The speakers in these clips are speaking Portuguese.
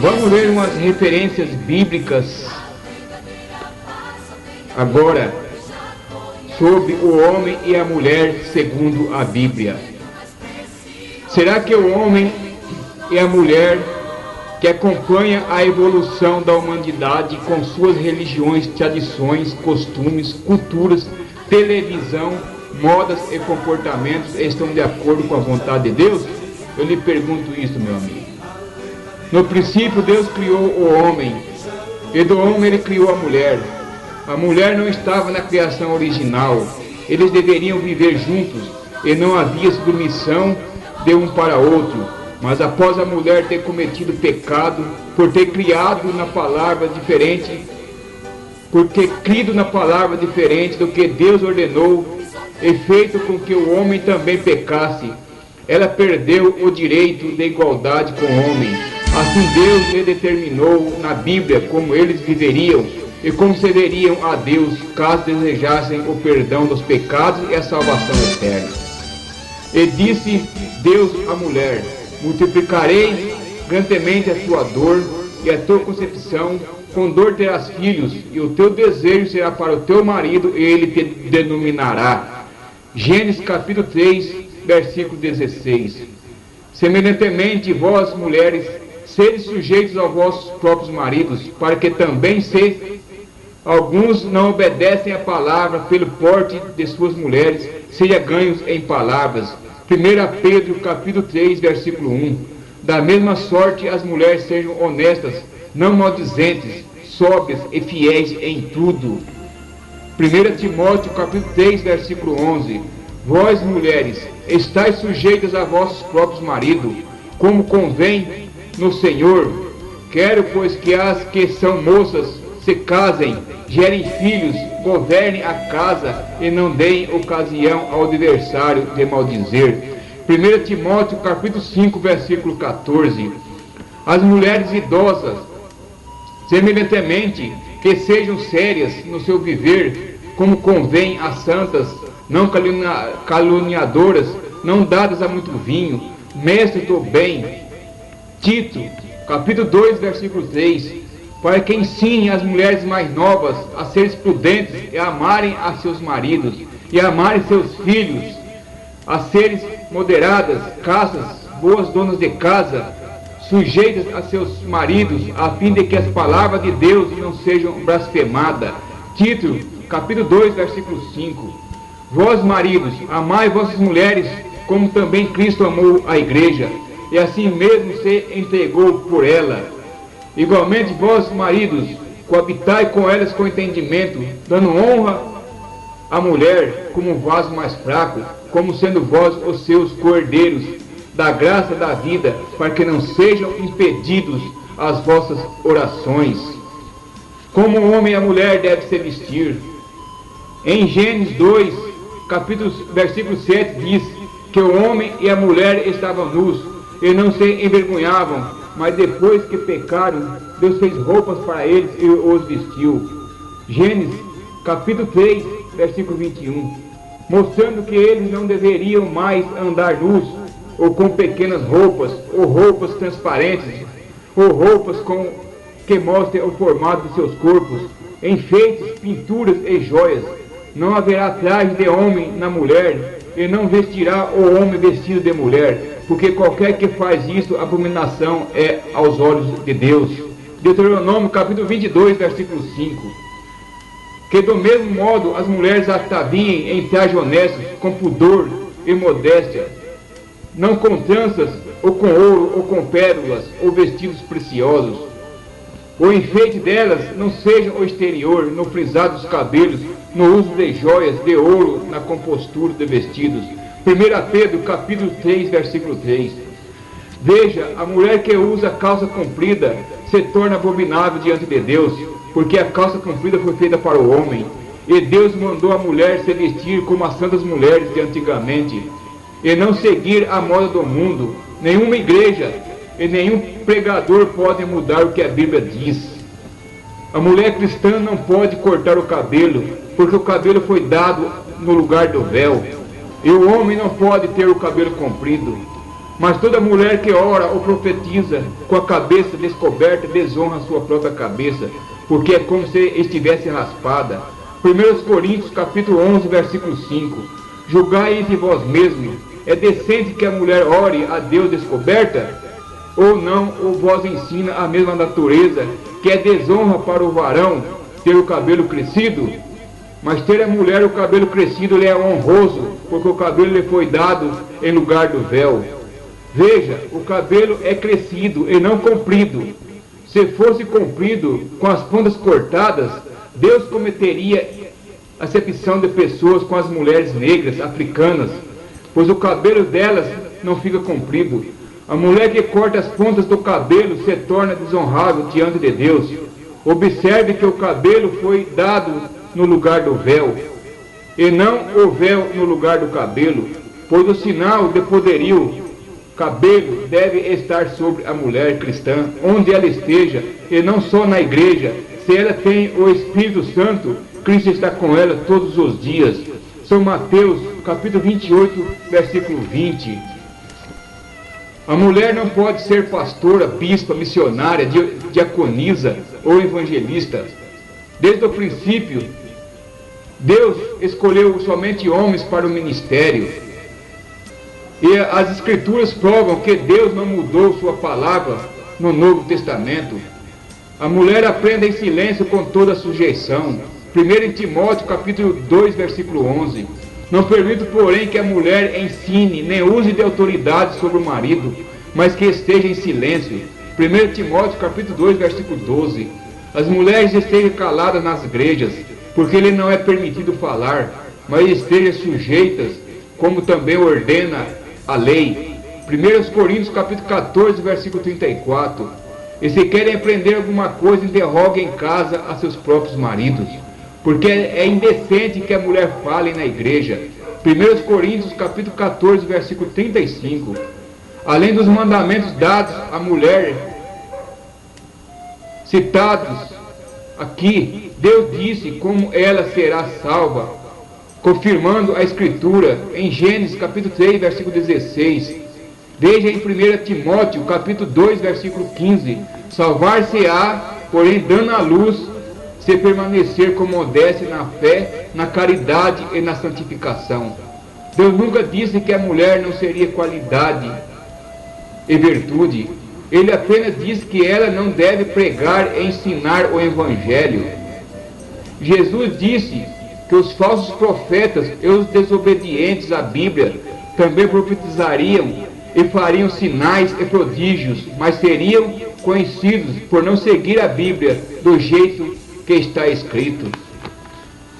Vamos ler umas referências bíblicas agora sobre o homem e a mulher segundo a Bíblia. Será que o homem e a mulher que acompanha a evolução da humanidade com suas religiões, tradições, costumes, culturas, televisão, modas e comportamentos estão de acordo com a vontade de Deus? Eu lhe pergunto isso, meu amigo. No princípio, Deus criou o homem, e do homem ele criou a mulher. A mulher não estava na criação original. Eles deveriam viver juntos, e não havia submissão de um para outro. Mas após a mulher ter cometido pecado, por ter criado na palavra diferente, por ter crido na palavra diferente do que Deus ordenou, e feito com que o homem também pecasse, ela perdeu o direito de igualdade com o homem. Assim Deus lhe determinou na Bíblia como eles viveriam e concederiam a Deus caso desejassem o perdão dos pecados e a salvação eterna. E disse Deus à mulher: multiplicarei grandemente a tua dor e a tua concepção, com dor terás filhos, e o teu desejo será para o teu marido, e ele te denominará. Gênesis capítulo 3, versículo 16. Semelhantemente, vós, mulheres, sede sujeitos aos vossos próprios maridos, para que também se alguns não obedecem à palavra pelo porte de suas mulheres, sejam ganhos em palavras. 1 Pedro capítulo 3, versículo 1. Da mesma sorte as mulheres sejam honestas, não maldizentes, sóbrias e fiéis em tudo. 1 Timóteo capítulo 3, versículo 11. Vós, mulheres, estáis sujeitas a vossos próprios maridos, como convém no Senhor. Quero, pois, que as que são moças se casem, gerem filhos, governem a casa e não deem ocasião ao adversário de maldizer. 1 Timóteo capítulo 5, versículo 14. As mulheres idosas, semelhantemente, que sejam sérias no seu viver, como convém a santas, não caluniadoras, não dadas a muito vinho, mestres do bem. Tito capítulo 2, versículo 3. Para que ensine as mulheres mais novas a serem prudentes e a amarem a seus maridos, e a amarem seus filhos, a serem moderadas, castas, boas donas de casa, sujeitas a seus maridos, a fim de que as palavras de Deus não sejam blasfemadas. Tito, capítulo 2, versículo 5. Vós, maridos, amai vossas mulheres, como também Cristo amou a igreja, e assim mesmo se entregou por ela. Igualmente vós, maridos, coabitai com elas com entendimento, dando honra à mulher como um vaso mais fraco, como sendo vós os seus cordeiros da graça da vida, para que não sejam impedidos as vossas orações. Como o homem e a mulher devem se vestir. Em Gênesis 2, versículo 7 diz que o homem e a mulher estavam nus e não se envergonhavam. Mas depois que pecaram, Deus fez roupas para eles e os vestiu. Gênesis capítulo 3, versículo 21. Mostrando que eles não deveriam mais andar nus, ou com pequenas roupas, ou roupas transparentes, ou roupas que mostrem o formato de seus corpos, enfeites, pinturas e joias. Não haverá traje de homem na mulher, e não vestirá o homem vestido de mulher, porque qualquer que faz isso, abominação é aos olhos de Deus. Deuteronômio capítulo 22, versículo 5. Que do mesmo modo as mulheres ataviem em traje honestos, com pudor e modéstia, não com tranças, ou com ouro, ou com pérolas, ou vestidos preciosos. O enfeite delas não seja o exterior, no frisado dos cabelos, no uso de joias, de ouro, na compostura de vestidos. 1 Pedro capítulo 3, versículo 3. Veja, a mulher que usa calça comprida se torna abominável diante de Deus, porque a calça comprida foi feita para o homem, e Deus mandou a mulher se vestir como as santas mulheres de antigamente, e não seguir a moda do mundo. Nenhuma igreja e nenhum pregador podem mudar o que a Bíblia diz. A mulher cristã não pode cortar o cabelo, porque o cabelo foi dado no lugar do véu. E o homem não pode ter o cabelo comprido. Mas toda mulher que ora ou profetiza com a cabeça descoberta desonra a sua própria cabeça, porque é como se estivesse raspada. 1 Coríntios capítulo 11, versículo 5. Julgai entre vós mesmos, é decente que a mulher ore a Deus descoberta? Ou não, ou vós ensina a mesma natureza, que é desonra para o varão ter o cabelo crescido? Mas ter a mulher o cabelo crescido lhe é honroso, porque o cabelo lhe foi dado em lugar do véu. Veja, o cabelo é crescido e não comprido. Se fosse comprido, com as pontas cortadas, Deus cometeria acepção de pessoas com as mulheres negras, africanas, pois o cabelo delas não fica comprido. A mulher que corta as pontas do cabelo se torna desonrável diante de Deus. Observe que o cabelo foi dado no lugar do véu, e não o véu no lugar do cabelo, pois o sinal de poderio, cabelo, deve estar sobre a mulher cristã, onde ela esteja, e não só na igreja. Se ela tem o Espírito Santo, Cristo está com ela todos os dias. São Mateus, capítulo 28, versículo 20. A mulher não pode ser pastora, bispa, missionária, diaconisa ou evangelista. Desde o princípio, Deus escolheu somente homens para o ministério. E as Escrituras provam que Deus não mudou sua palavra no Novo Testamento. A mulher aprende em silêncio com toda a sujeição. 1 Timóteo capítulo 2, versículo 11. Não permito, porém, que a mulher ensine, nem use de autoridade sobre o marido, mas que esteja em silêncio. 1 Timóteo capítulo 2, versículo 12. As mulheres estejam caladas nas igrejas, porque lhe não é permitido falar, mas estejam sujeitas, como também ordena a lei. 1 Coríntios capítulo 14, versículo 34. E se querem aprender alguma coisa, interroguem em casa a seus próprios maridos, porque é indecente que a mulher fale na igreja. 1 Coríntios capítulo 14, versículo 35. Além dos mandamentos dados à mulher, citados aqui, Deus disse como ela será salva, confirmando a Escritura em Gênesis capítulo 3, versículo 16. Veja em 1 Timóteo capítulo 2, versículo 15. Salvar-se-á, porém dando à luz, se permanecer com modéstia na fé, na caridade e na santificação. Deus nunca disse que a mulher não seria qualidade e virtude. Ele apenas disse que ela não deve pregar e ensinar o Evangelho. Jesus disse que os falsos profetas e os desobedientes à Bíblia também profetizariam e fariam sinais e prodígios, mas seriam conhecidos por não seguir a Bíblia do jeito que está escrito.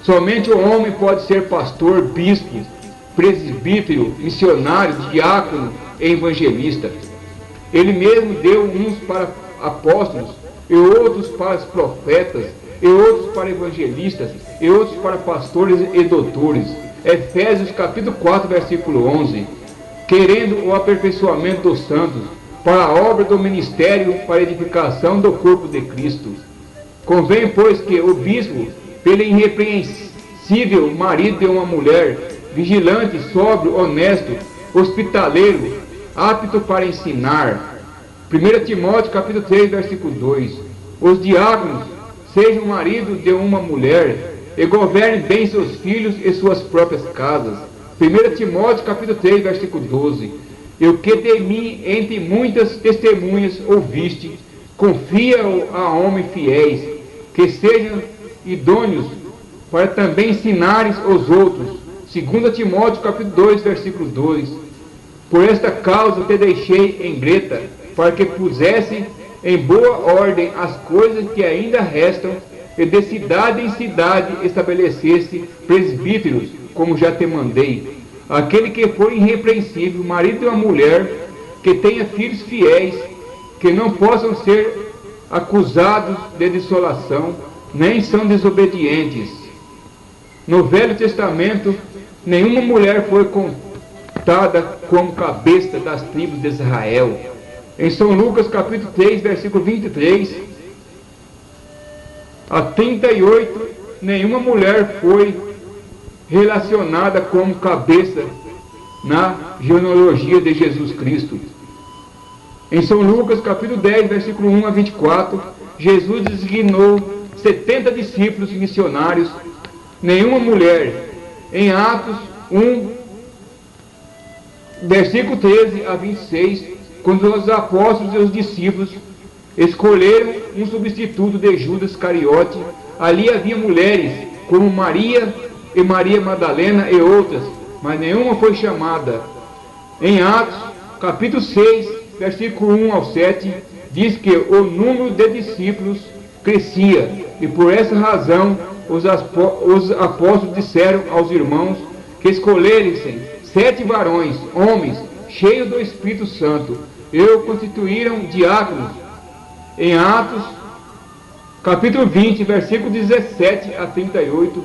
Somente o homem pode ser pastor, bispo, presbítero, missionário, diácono e evangelista. Ele mesmo deu uns para apóstolos, e outros para profetas, e outros para evangelistas, e outros para pastores e doutores. Efésios capítulo 4, versículo 11. Querendo o aperfeiçoamento dos santos, para a obra do ministério, para a edificação do corpo de Cristo. Convém, pois, que o bispo, pelo irrepreensível marido de uma mulher, vigilante, sóbrio, honesto, hospitaleiro, apto para ensinar. 1 Timóteo capítulo 3, versículo 2. Os diáconos sejam marido de uma mulher e governem bem seus filhos e suas próprias casas. 1 Timóteo capítulo 3, versículo 12. E o que de mim entre muitas testemunhas ouviste, confia a homens fiéis, que sejam idôneos para também ensinares os outros. 2 Timóteo capítulo 2, versículo 2. Por esta causa te deixei em Greta, para que pusesse em boa ordem as coisas que ainda restam, e de cidade em cidade estabelecesse presbíteros, como já te mandei. Aquele que for irrepreensível, marido de uma mulher, que tenha filhos fiéis, que não possam ser acusados de dissolação, nem são desobedientes. No Velho Testamento, nenhuma mulher foi contada como cabeça das tribos de Israel. Em São Lucas capítulo 3, versículo 23 a 38, nenhuma mulher foi relacionada como cabeça na genealogia de Jesus Cristo. Em São Lucas, capítulo 10, versículo 1 a 24, Jesus designou 70 discípulos missionários, nenhuma mulher. Em Atos 1, versículo 13 a 26, quando os apóstolos e os discípulos escolheram um substituto de Judas Iscariote, ali havia mulheres, como Maria e Maria Madalena e outras, mas nenhuma foi chamada. Em Atos, capítulo 6, versículo 1 ao 7, diz que o número de discípulos crescia, e por essa razão os apóstolos disseram aos irmãos que escolhessem 7 varões, homens, cheios do Espírito Santo, e o constituíram diáconos. Em Atos, capítulo 20, versículo 17 a 38,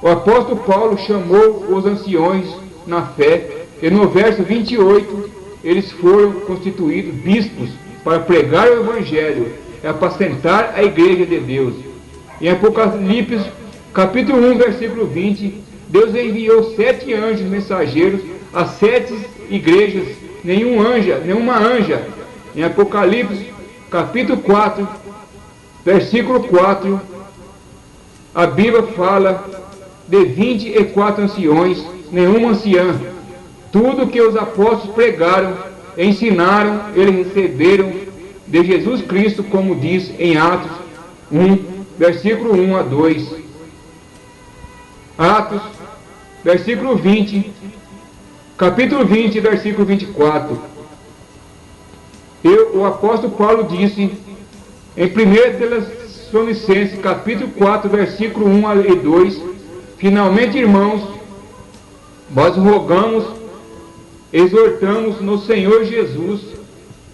o apóstolo Paulo chamou os anciões na fé, e no verso 28, eles foram constituídos bispos para pregar o Evangelho e apacentar a igreja de Deus. Em Apocalipse, capítulo 1, versículo 20, Deus enviou 7 anjos mensageiros a 7 igrejas, nenhuma anja. Em Apocalipse, capítulo 4, versículo 4, a Bíblia fala de 24 anciões, nenhuma anciã. Tudo que os apóstolos pregaram, ensinaram, eles receberam de Jesus Cristo, como diz em Atos 1, versículo 1 a 2. Atos, versículo 20, capítulo 20, versículo 24. O apóstolo Paulo disse em 1 Tessalonicenses, capítulo 4, versículo 1 e 2, finalmente, irmãos, nós rogamos, exortamos no Senhor Jesus,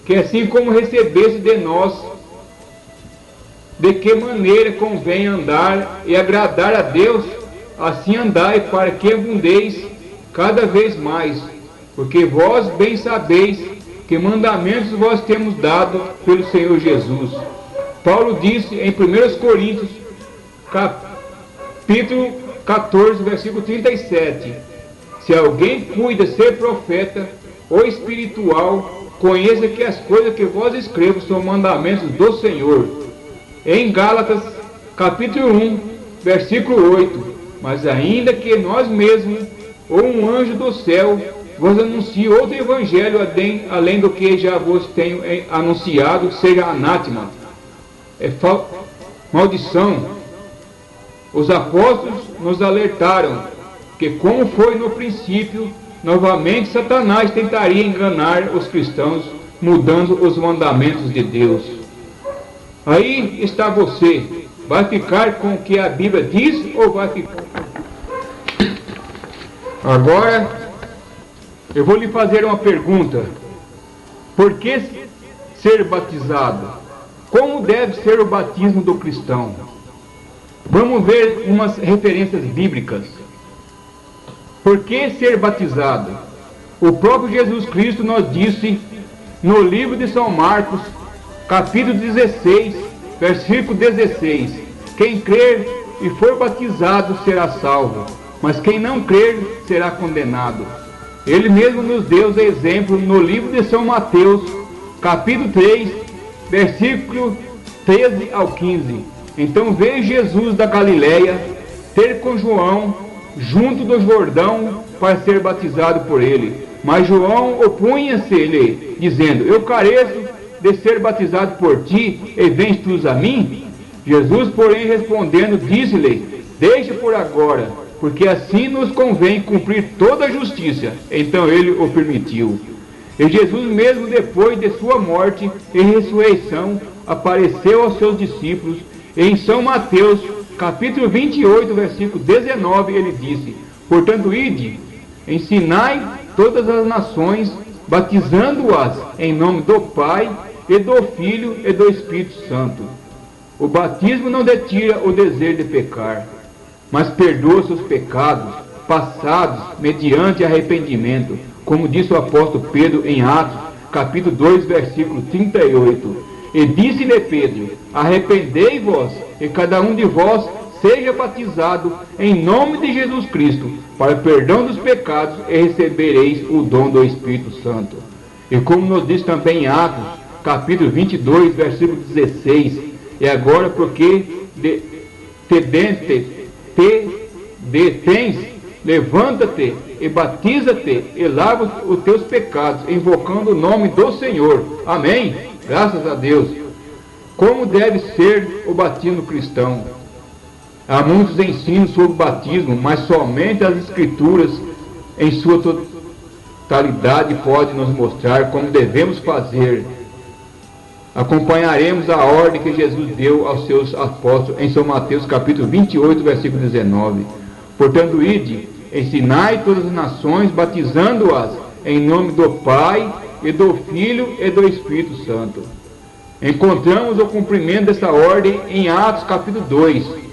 que assim como recebeste de nós, de que maneira convém andar e agradar a Deus, assim andai, para que abundeis cada vez mais, porque vós bem sabeis que mandamentos vós temos dado pelo Senhor Jesus. Paulo disse em 1 Coríntios, capítulo 14, versículo 37, se alguém cuida ser profeta ou espiritual, conheça que as coisas que vós escrevo são mandamentos do Senhor. Em Gálatas, capítulo 1, versículo 8, mas ainda que nós mesmos, ou um anjo do céu, vos anuncie outro evangelho além do que já vos tenho anunciado, seja anátema, maldição. Os apóstolos nos alertaram que, como foi no princípio, novamente Satanás tentaria enganar os cristãos, mudando os mandamentos de Deus. Aí está você. Vai ficar com o que a Bíblia diz ou vai ficar? Agora, eu vou lhe fazer uma pergunta. Por que ser batizado? Como deve ser o batismo do cristão? Vamos ver umas referências bíblicas. Por que ser batizado? O próprio Jesus Cristo nos disse no livro de São Marcos, capítulo 16, versículo 16, quem crer e for batizado será salvo, mas quem não crer será condenado. Ele mesmo nos deu exemplo no livro de São Mateus, capítulo 3, versículo 13 ao 15. Então veio Jesus da Galileia ter com João junto do Jordão para ser batizado por ele. Mas João opunha-se-lhe, dizendo, eu careço de ser batizado por ti, e vens tu a mim? Jesus, porém, respondendo, disse-lhe, deixa por agora, porque assim nos convém cumprir toda a justiça. Então ele o permitiu. E Jesus mesmo, depois de sua morte e ressurreição, apareceu aos seus discípulos. E em São Mateus, capítulo 28, versículo 19, ele disse, portanto, ide, ensinai todas as nações, batizando-as em nome do Pai, e do Filho, e do Espírito Santo. O batismo não detira o desejo de pecar, mas perdoa seus pecados passados mediante arrependimento, como disse o apóstolo Pedro em Atos, capítulo 2, versículo 38. E disse-lhe Pedro, arrependei-vos, e cada um de vós seja batizado em nome de Jesus Cristo, para o perdão dos pecados, e recebereis o dom do Espírito Santo. E como nos diz também em Atos, capítulo 22, versículo 16, e agora porque detens, levanta-te e batiza-te e lava os teus pecados, invocando o nome do Senhor. Amém? Graças a Deus. Como deve ser o batismo cristão? Há muitos ensinos sobre o batismo, mas somente as Escrituras, em sua totalidade, podem nos mostrar como devemos fazer. Acompanharemos a ordem que Jesus deu aos seus apóstolos em São Mateus capítulo 28, versículo 19. Portanto, ide, ensinai todas as nações, batizando-as em nome do Pai, e do Filho e do Espírito Santo. Encontramos o cumprimento dessa ordem em Atos capítulo 2,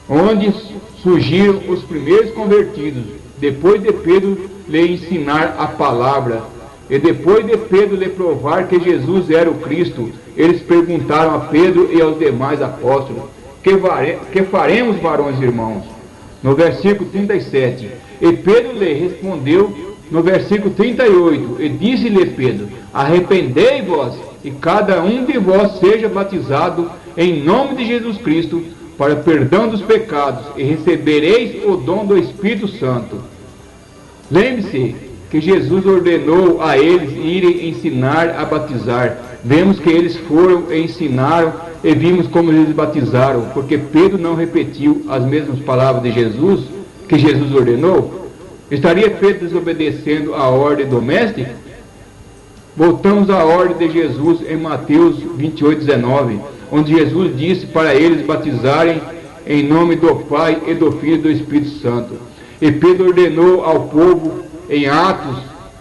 onde surgiram os primeiros convertidos, depois de Pedro lhe ensinar a palavra, e depois de Pedro lhe provar que Jesus era o Cristo, eles perguntaram a Pedro e aos demais apóstolos: que faremos, varões e irmãos? No versículo 37, e Pedro lhe respondeu no versículo 38, e disse-lhe Pedro: arrependei-vos, e cada um de vós seja batizado em nome de Jesus Cristo, para o perdão dos pecados, e recebereis o dom do Espírito Santo. Lembre-se que Jesus ordenou a eles irem ensinar a batizar. Vemos que eles foram e ensinaram, e vimos como eles batizaram, porque Pedro não repetiu as mesmas palavras de Jesus, que Jesus ordenou. Estaria Pedro desobedecendo a ordem do Mestre? Voltamos à ordem de Jesus em Mateus 28, 19, onde Jesus disse para eles batizarem em nome do Pai e do Filho e do Espírito Santo. E Pedro ordenou ao povo em Atos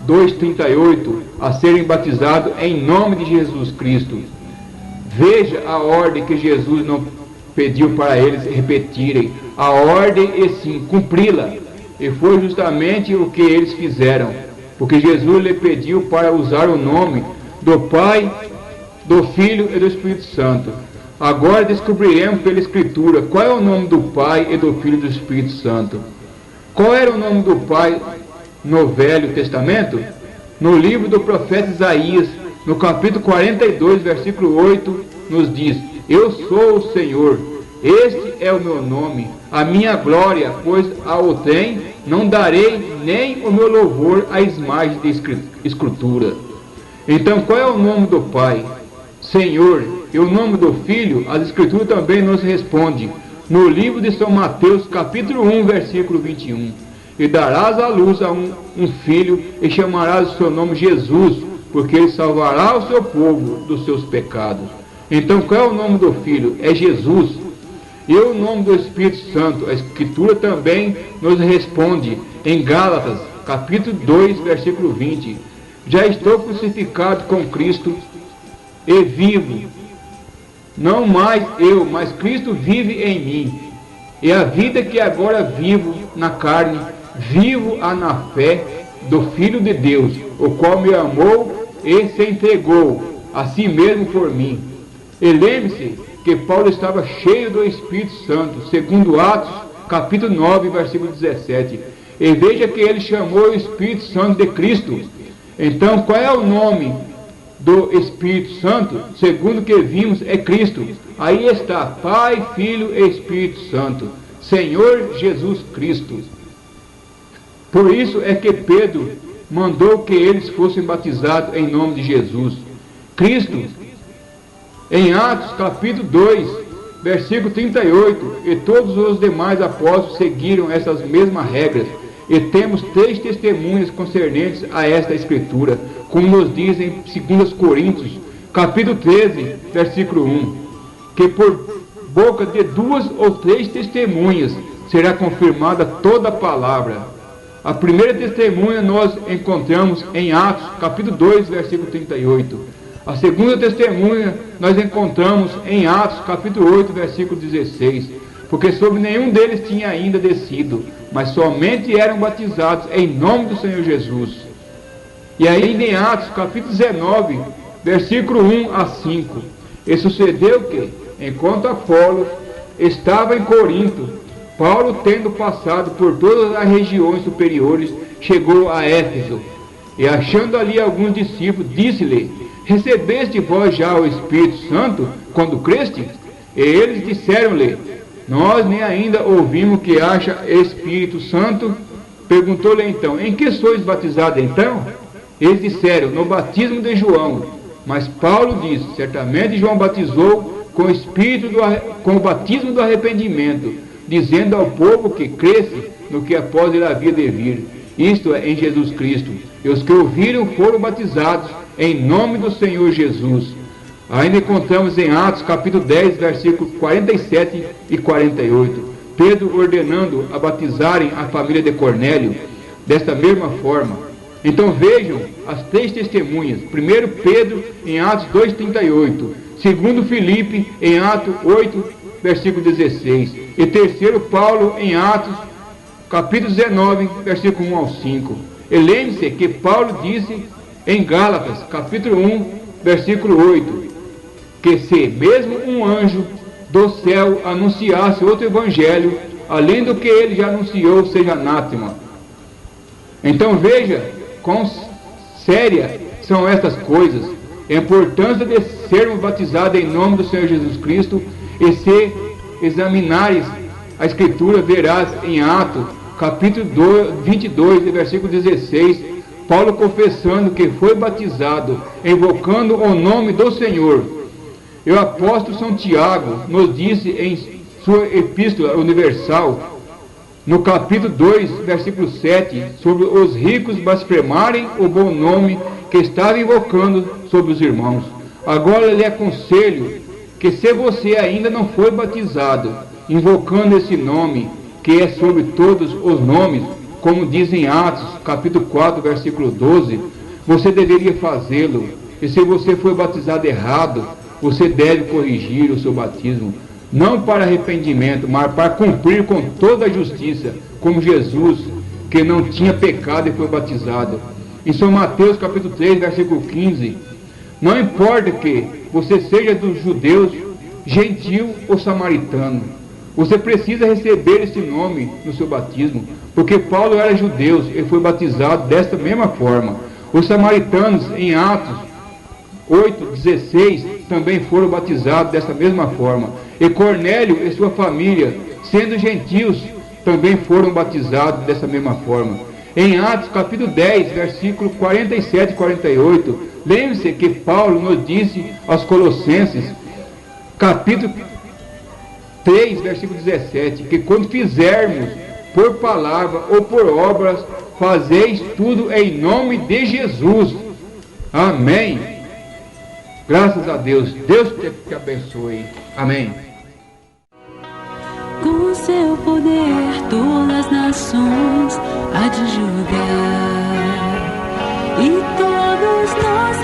2,38 a serem batizados em nome de Jesus Cristo. Veja a ordem que Jesus não pediu para eles repetirem, a ordem e sim cumpri-la. E foi justamente o que eles fizeram, porque Jesus lhe pediu para usar o nome do Pai, do Filho e do Espírito Santo. Agora descobriremos pela Escritura qual é o nome do Pai e do Filho e do Espírito Santo. Qual era o nome do Pai no Velho Testamento? No livro do profeta Isaías, no capítulo 42, versículo 8, nos diz: eu sou o Senhor, este é o meu nome, a minha glória, pois a outrem não darei nem o meu louvor às imagens de escultura. Então, qual é o nome do Pai? Senhor. E o nome do Filho, as Escrituras também nos responde no livro de São Mateus, capítulo 1, versículo 21. E darás à luz a um filho, e chamarás o seu nome Jesus, porque ele salvará o seu povo dos seus pecados. Então, qual é o nome do Filho? É Jesus. E o nome do Espírito Santo, a Escritura também nos responde em Gálatas, capítulo 2, versículo 20. Já estou crucificado com Cristo e vivo. Não mais eu, mas Cristo vive em mim. E a vida que agora vivo na carne, vivo-a na fé do Filho de Deus, o qual me amou e se entregou a si mesmo por mim. E lembre-se que Paulo estava cheio do Espírito Santo, segundo Atos, capítulo 9, versículo 17. E veja que ele chamou o Espírito Santo de Cristo. Então, qual é o nome do Espírito Santo? Segundo o que vimos, é Cristo. Aí está, Pai, Filho e Espírito Santo, Senhor Jesus Cristo. Por isso é que Pedro mandou que eles fossem batizados em nome de Jesus Cristo. Em Atos capítulo 2, versículo 38, e todos os demais apóstolos seguiram essas mesmas regras. E temos 3 testemunhas concernentes a esta Escritura, como nos dizem em 2 Coríntios, capítulo 13, versículo 1, que por boca de 2 ou 3 testemunhas será confirmada toda a palavra. A primeira testemunha nós encontramos em Atos, capítulo 2, versículo 38. A segunda testemunha nós encontramos em Atos, capítulo 8, versículo 16. Porque sobre nenhum deles tinha ainda descido, mas somente eram batizados em nome do Senhor Jesus. E ainda em Atos, capítulo 19, versículo 1 a 5. E sucedeu que, enquanto Apolo estava em Corinto. Paulo, tendo passado por todas as regiões superiores, chegou a Éfeso. E achando ali alguns discípulos, disse-lhe: recebeste vós já o Espírito Santo quando creste? E eles disseram-lhe: nós nem ainda ouvimos que haja Espírito Santo. Perguntou-lhe então: em que sois batizados então? Eles disseram: no batismo de João. Mas Paulo disse: certamente João batizou com o batismo do arrependimento, dizendo ao povo que cresce no que após ele havia de vir, isto é, em Jesus Cristo. E os que ouviram foram batizados em nome do Senhor Jesus. Ainda encontramos em Atos capítulo 10, versículos 47 e 48, Pedro ordenando a batizarem a família de Cornélio desta mesma forma. Então vejam as três testemunhas. Primeiro Pedro em Atos 2,38, segundo Filipe em Atos 8, versículo 16, e terceiro Paulo em Atos capítulo 19, versículo 1 ao 5. E lembre-se que Paulo disse em Gálatas capítulo 1, versículo 8, que se mesmo um anjo do céu anunciasse outro evangelho, além do que ele já anunciou, seja anátema. Então veja quão séria são estas coisas. A importância de sermos batizados em nome do Senhor Jesus Cristo. E se examinares a Escritura, verás em Atos capítulo 22, versículo 16, Paulo confessando que foi batizado, invocando o nome do Senhor. E o apóstolo São Tiago nos disse em sua Epístola Universal, no capítulo 2, versículo 7, sobre os ricos blasfemarem o bom nome que estava invocando sobre os irmãos. Agora lhe aconselho que, se você ainda não foi batizado, invocando esse nome, que é sobre todos os nomes, como diz em Atos, capítulo 4, versículo 12, você deveria fazê-lo. E se você foi batizado errado, você deve corrigir o seu batismo, não para arrependimento, mas para cumprir com toda a justiça, como Jesus, que não tinha pecado e foi batizado. Em São Mateus, capítulo 3, versículo 15, não importa que você seja dos judeus, gentil ou samaritano, você precisa receber esse nome no seu batismo, porque Paulo era judeu e foi batizado desta mesma forma. Os samaritanos, em Atos 8:16, também foram batizados dessa mesma forma. E Cornélio e sua família, sendo gentios, também foram batizados dessa mesma forma. Em Atos capítulo 10, versículo 47 e 48, lembre-se que Paulo nos disse aos Colossenses, capítulo 3, versículo 17, que quando fizermos por palavra ou por obras, fazeis tudo em nome de Jesus. Amém. Graças a Deus. Deus te abençoe. Amém. Com seu poder todas as nações há de julgar, e todos nós